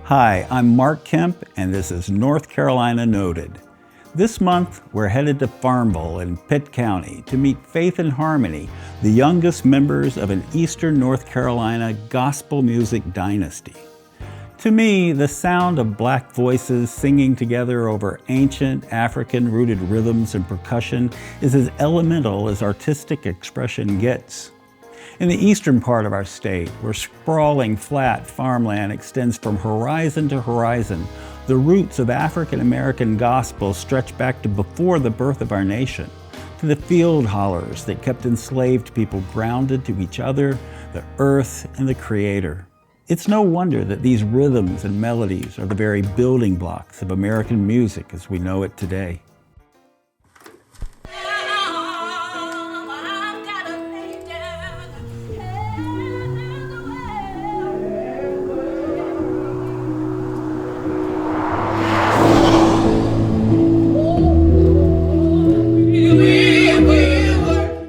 Hi, I'm Mark Kemp, and this is North Carolina Noted. This month, we're headed to Farmville in Pitt County to meet Faith and Harmony, the youngest members of an Eastern North Carolina gospel music dynasty. To me, the sound of black voices singing together over ancient African-rooted rhythms and percussion is as elemental as artistic expression gets. In the eastern part of our state, where sprawling flat farmland extends from horizon to horizon, the roots of African American gospel stretch back to before the birth of our nation, to the field hollers that kept enslaved people grounded to each other, the earth, and the Creator. It's no wonder that these rhythms and melodies are the very building blocks of American music as we know it today.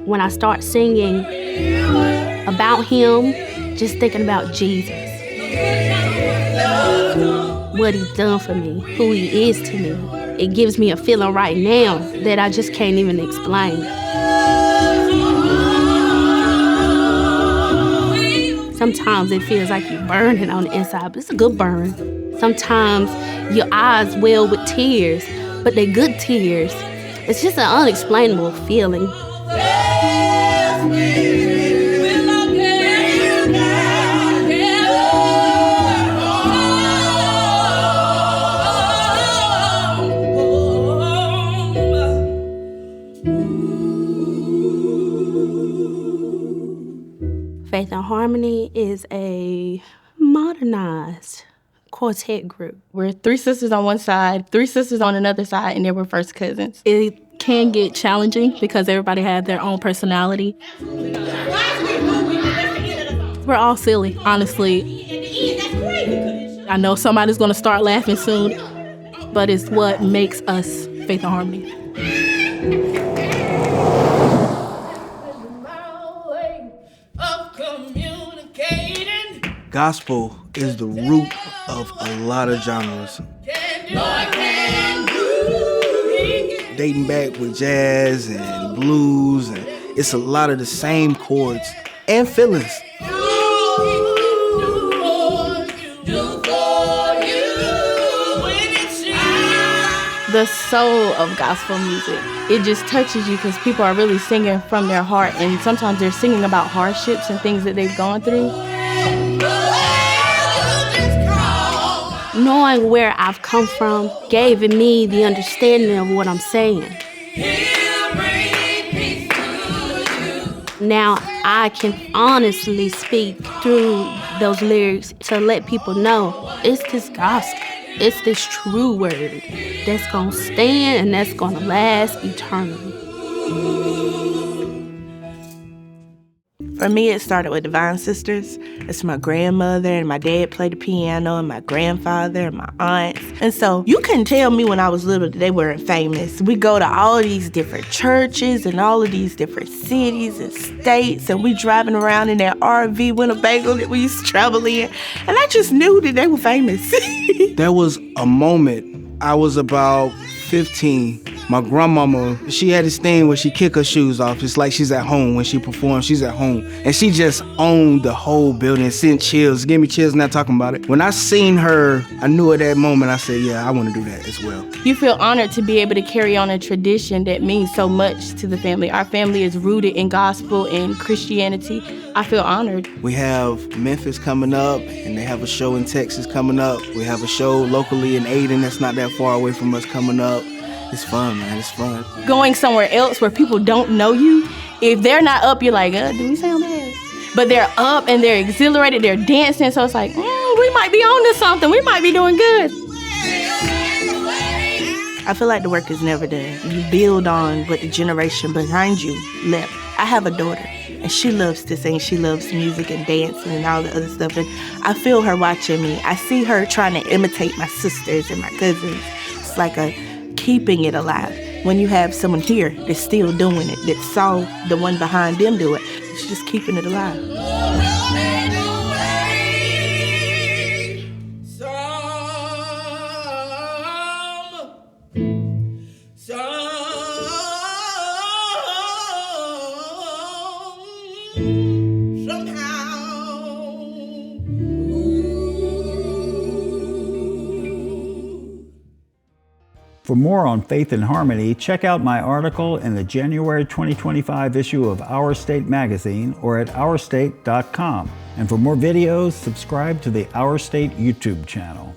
When I start singing about him, just thinking about Jesus, what he's done for me, who he is to me, it gives me a feeling right now that I just can't even explain. Sometimes it feels like you're burning on the inside, but it's a good burn. Sometimes your eyes well with tears, but they're good tears. It's just an unexplainable feeling. Faith and Harmony is a modernized quartet group. We're three sisters on one side, three sisters on another side, and then we're first cousins. It can get challenging because everybody has their own personality. We're all silly, honestly. I know somebody's gonna start laughing soon, but it's what makes us Faith and Harmony. Gospel is the root of a lot of genres. Dating back with jazz and blues, and it's a lot of the same chords and feelings. The soul of gospel music, it just touches you because people are really singing from their heart, and sometimes they're singing about hardships and things that they've gone through. Knowing where I've come from gave me the understanding of what I'm saying. Now I can honestly speak through those lyrics to let people know it's this gospel, it's this true word that's gonna stand and that's gonna last eternally. For me, it started with Divine Sisters. It's my grandmother, and my dad played the piano, and my grandfather, and my aunts. And so you couldn't tell me when I was little that they weren't famous. We go to all these different churches and all of these different cities and states, and we driving around in that RV Winnebago that we used to travel in, and I just knew that they were famous. There was a moment, I was about 15. My grandmama, she had this thing where she kick her shoes off. It's like she's at home when she performs. She's at home. And she just owned the whole building. Sent chills. Give me chills now talking about it. When I seen her, I knew at that moment, I said, yeah, I want to do that as well. You feel honored to be able to carry on a tradition that means so much to the family. Our family is rooted in gospel and Christianity. I feel honored. We have Memphis coming up, and they have a show in Texas coming up. We have a show locally in Aden that's not that far away from us coming up. It's fun, man. It's fun. Going somewhere else where people don't know you, if they're not up, you're like, do we sound bad? But they're up and they're exhilarated, they're dancing, so it's like, we might be on to something. We might be doing good. I feel like the work is never done. You build on what the generation behind you left. I have a daughter, and she loves to sing. She loves music and dancing and all the other stuff. And I feel her watching me. I see her trying to imitate my sisters and my cousins. It's like a keeping it alive. When you have someone here that's still doing it, that saw the one behind them do it, it's just keeping it alive. For more on Faith and Harmony, check out my article in the January 2025 issue of Our State magazine or at ourstate.com. And for more videos, subscribe to the Our State YouTube channel.